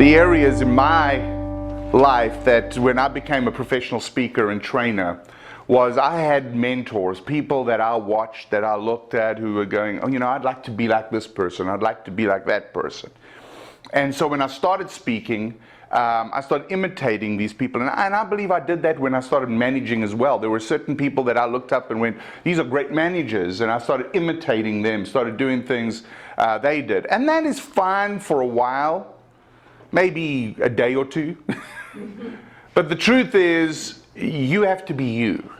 the areas in my life that when I became a professional speaker and trainer was I had mentors, people that I watched, that I looked at who were going, oh, you know, I'd like to be like this person, I'd like to be like that person. And so when I started speaking, I started imitating these people. And I believe I did that when I started managing as well. There were certain people that I looked up and went, these are great managers. And I started imitating them, started doing things they did. And that is fine for a while, maybe a day or two. But the truth is, you have to be you.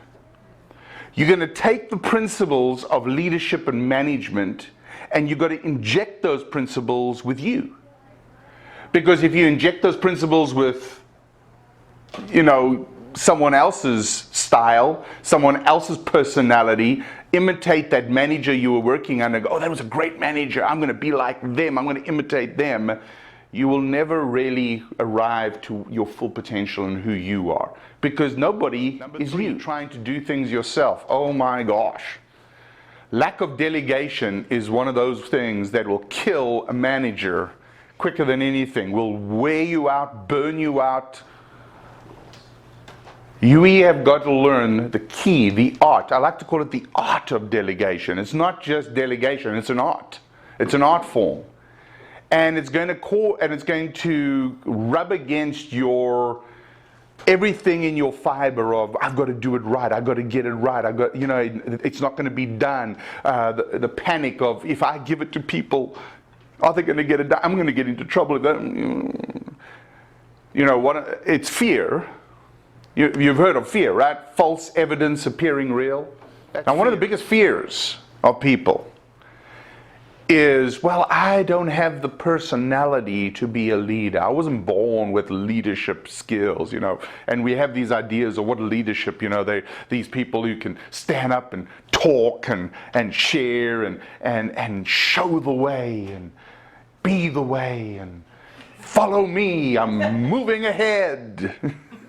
You're going to take the principles of leadership and management and you've got to inject those principles with you. Because if you inject those principles with, you know, someone else's style, someone else's personality, imitate that manager you were working under, go, oh, that was a great manager, I'm going to be like them, I'm going to imitate them, you will never really arrive to your full potential and who you are. Because nobody is you. Trying to do things yourself. Oh my gosh. Lack of delegation is one of those things that will kill a manager quicker than anything, will wear you out, burn you out. You have got to learn the key, the art. I like to call it the art of delegation. It's not just delegation, it's an art. It's an art form. And it's going to rub against your everything in your fiber of I've got to do it right, I've got to get it right, I've got, you know, it's not going to be done. The panic of if I give it to people, are they going to get it done? I'm going to get into trouble if that, you know what? It's fear. You've heard of fear, right? False evidence appearing real. Now, one of the biggest fears of people is, well, I don't have the personality to be a leader. I wasn't born with leadership skills, you know. And we have these ideas of what leadership, you know, these people who can stand up and talk and share and show the way and be the way and follow me, I'm moving ahead.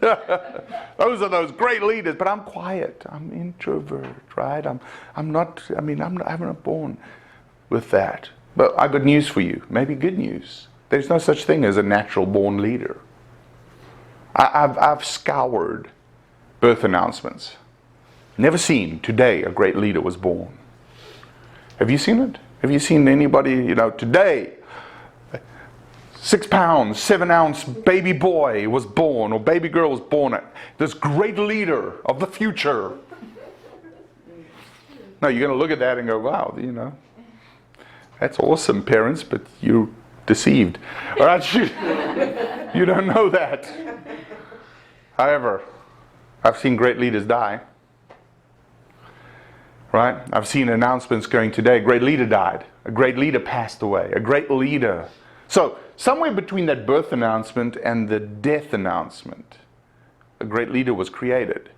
Those are those great leaders, but I'm quiet, I'm introvert, right? I'm not born with that. But I got news for you, maybe good news. There's no such thing as a natural born leader. I've scoured birth announcements. Never seen today a great leader was born. Have you seen it? Have you seen anybody, you know, today 6 pounds, 7 ounce baby boy was born or baby girl was born, this great leader of the future? No, you're going to look at that and go, wow, you know, that's awesome, parents, but you're deceived. All right, you don't know that. However, I've seen great leaders die. Right? I've seen announcements going today, a great leader died. A great leader passed away. A great leader. So, somewhere between that birth announcement and the death announcement, a great leader was created.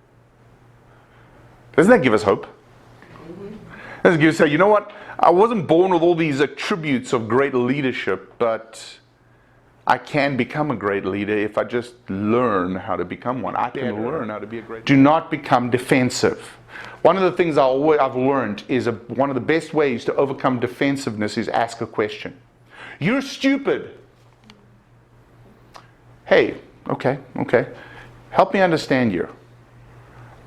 Doesn't that give us hope? Doesn't give us say, you know what? I wasn't born with all these attributes of great leadership, but I can become a great leader if I just learn how to become one. I can learn how to be a great leader. Do not become defensive. One of the things I've learned is one of the best ways to overcome defensiveness is ask a question. You're stupid. Hey, okay. Help me understand you.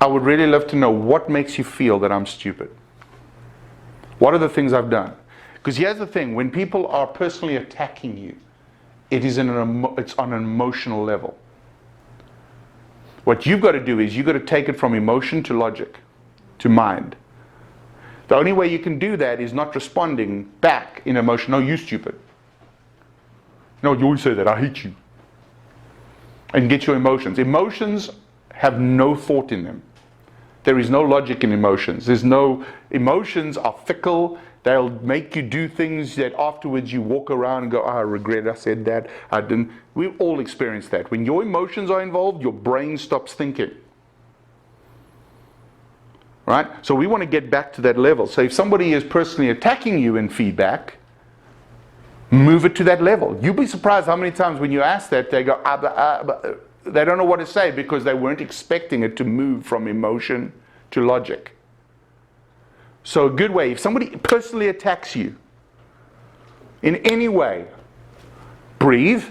I would really love to know what makes you feel that I'm stupid. What are the things I've done? Because here's the thing, when people are personally attacking you, it's on an emotional level. What you've got to do is you've got to take it from emotion to logic, to mind. The only way you can do that is not responding back in emotion. No, you stupid. No, you always say that, I hate you. And get your emotions. Emotions have no thought in them. There is no logic in emotions. Emotions are fickle. They'll make you do things that afterwards you walk around and go, oh, I regret I said that, I didn't. We've all experienced that. When your emotions are involved, your brain stops thinking. Right? So we want to get back to that level. So if somebody is personally attacking you in feedback, move it to that level. You'll be surprised how many times when you ask that, they go, they don't know what to say because they weren't expecting it to move from emotion to logic. So a good way, if somebody personally attacks you in any way, breathe,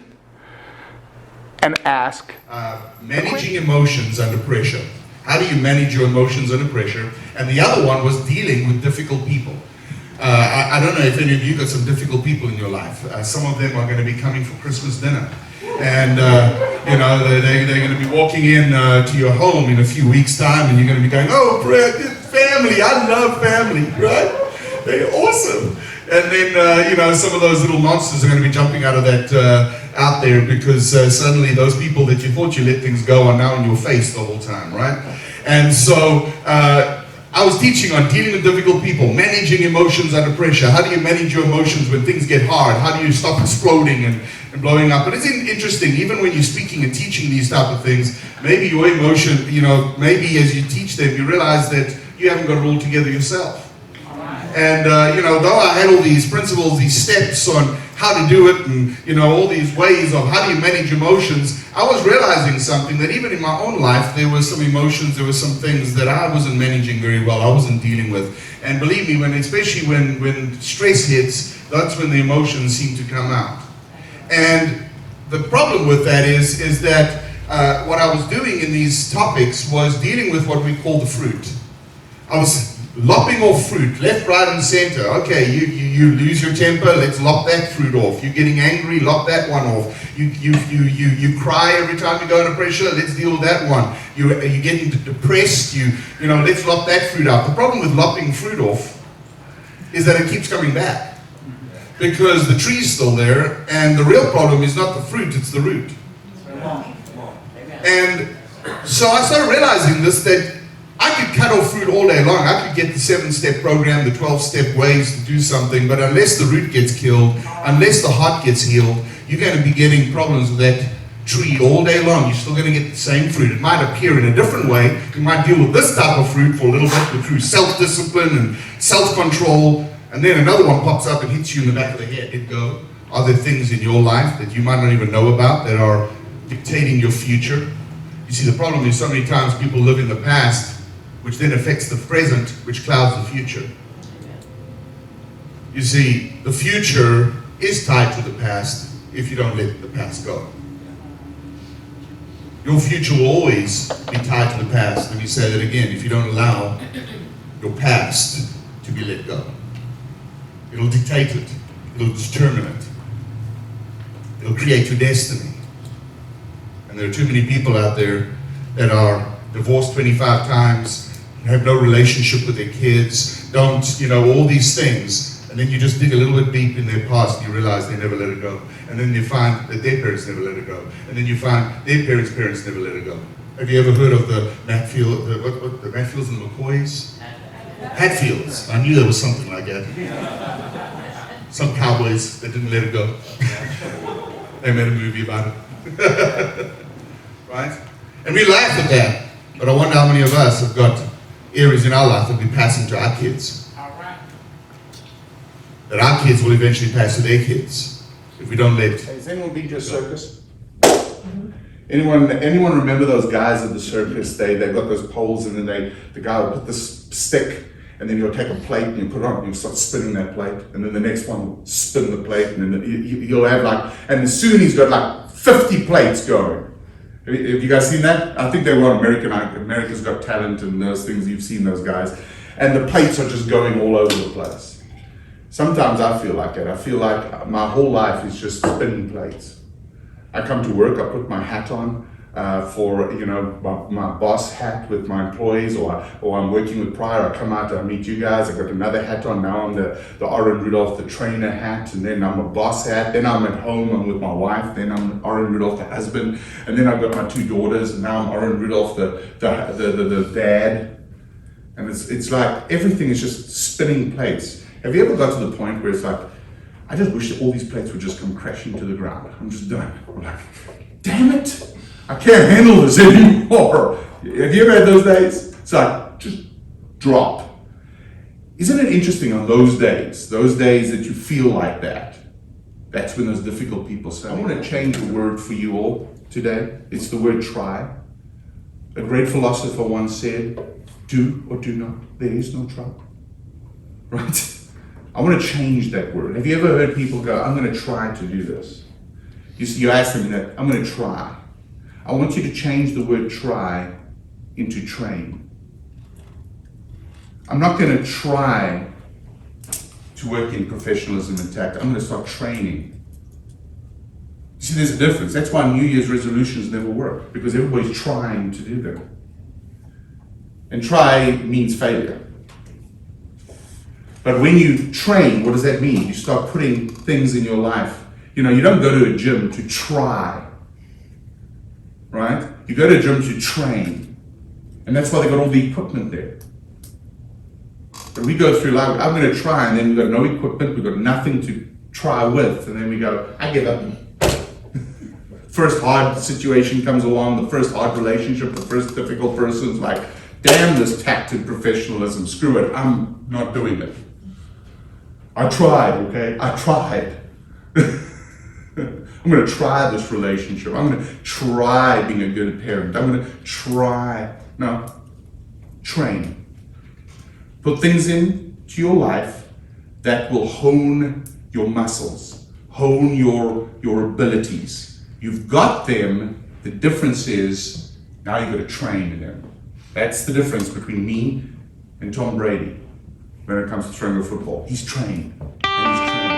and ask. Managing emotions under pressure. How do you manage your emotions under pressure? And the other one was dealing with difficult people. I don't know if any of you got some difficult people in your life. Some of them are going to be coming for Christmas dinner. And, they're going to be walking in to your home in a few weeks' time, and you're going to be going, oh, Brad, family, I love family, right? They're awesome. And then, some of those little monsters are going to be jumping out of that, out there, because suddenly those people that you thought you let things go are now in your face the whole time, right? And so, I was teaching on dealing with difficult people, managing emotions under pressure. How do you manage your emotions when things get hard? How do you stop exploding and blowing up? But it's interesting, even when you're speaking and teaching these type of things, maybe your emotion, maybe as you teach them, you realize that you haven't got it all together yourself. And, though I had all these principles, these steps on how to do it, and, all these ways of how do you manage emotions, I was realizing something, that even in my own life, there were some emotions, there were some things that I wasn't managing very well, I wasn't dealing with. And believe me, especially when stress hits, that's when the emotions seem to come out. And the problem with that is that what I was doing in these topics was dealing with what we call the fruit. I was lopping off fruit, left, right, and center. Okay, you lose your temper, let's lop that fruit off. You're getting angry, lop that one off. You cry every time you go under pressure, let's deal with that one. You're getting depressed, let's lop that fruit out. The problem with lopping fruit off is that it keeps coming back, because the tree's still there, and the real problem is not the fruit, it's the root. And so I started realizing this, that I could cut off fruit all day long. I could get the 7-step program, the 12-step ways to do something, but unless the root gets killed, unless the heart gets healed, you're going to be getting problems with that tree all day long. You're still going to get the same fruit. It might appear in a different way. You might deal with this type of fruit for a little bit, through self-discipline and self-control, and then another one pops up and hits you in the back of the head. Let go. Are there things in your life that you might not even know about that are dictating your future? You see, the problem is so many times people live in the past, which then affects the present, which clouds the future. You see, the future is tied to the past if you don't let the past go. Your future will always be tied to the past. Let me say that again. If you don't allow your past to be let go, it'll dictate it. It'll determine it. It'll create your destiny. And there are too many people out there that are divorced 25 times, have no relationship with their kids, don't, all these things. And then you just dig a little bit deep in their past and you realize they never let it go. And then you find that their parents never let it go. And then you find their parents never let it go. Have you ever heard of the Matfield, the Matfields and the McCoys? Hatfields. I knew there was something like that. Some cowboys that didn't let it go. They made a movie about it. Right? And we laugh at that. But I wonder how many of us have got areas in our life that we pass into our kids. That our kids will eventually pass to their kids if we don't let. Has anyone been to a circus? Anyone remember those guys at the circus? They've got those poles, and then the guy will put this stick, and then he'll take a plate and you put it on, and you'll start spinning that plate, and then the next one will spin the plate, and then he'll have and soon he's got 50 plates going. Have you guys seen that? I think they were on America's Got Talent and those things. You've seen those guys. And the plates are just going all over the place. Sometimes I feel like that. I feel like my whole life is just spinning plates. I come to work, I put my hat on for my boss hat with my employees, or I'm working with Prior. I come out, I meet you guys, I got another hat on. Now I'm the Orrin Rudolph, the trainer hat, and then I'm a boss hat. Then I'm at home, I'm with my wife. Then I'm Orrin Rudolph, the husband, and then I've got my 2 daughters. And now I'm Orrin Rudolph, the dad. And it's like everything is just spinning plates. Have you ever got to the point where it's like, I just wish that all these plates would just come crashing to the ground. I'm just done. I'm like, damn it, I can't handle this anymore. Have you ever had those days? It's like, just drop. Isn't it interesting on those days that you feel like that, that's when those difficult people say, I want to change the word for you all today. It's the word try. A great philosopher once said, do or do not. There is no try. Right? I want to change that word. Have you ever heard people go, I'm going to try to do this? You ask them that, I'm going to try. I want you to change the word try into train. I'm not going to try to work in professionalism and tact. I'm going to start training. You see, there's a difference. That's why New Year's resolutions never work, because everybody's trying to do them. And try means failure. But when you train, what does that mean? You start putting things in your life. You know, you don't go to a gym to try, right? You go to a gym to train. And that's why they got all the equipment there. But we go through life, I'm going to try, and then we've got no equipment, we've got nothing to try with, and then we go, I give up. First hard situation comes along, the first hard relationship, the first difficult person's like, damn this tact and professionalism, screw it, I'm not doing it. I tried, okay? I tried. I'm going to try this relationship. I'm going to try being a good parent. I'm going to try. No. Train. Put things into your life that will hone your muscles, hone your abilities. You've got them. The difference is now you've got to train them. That's the difference between me and Tom Brady when it comes to throwing a football. He's trained. And he's trained.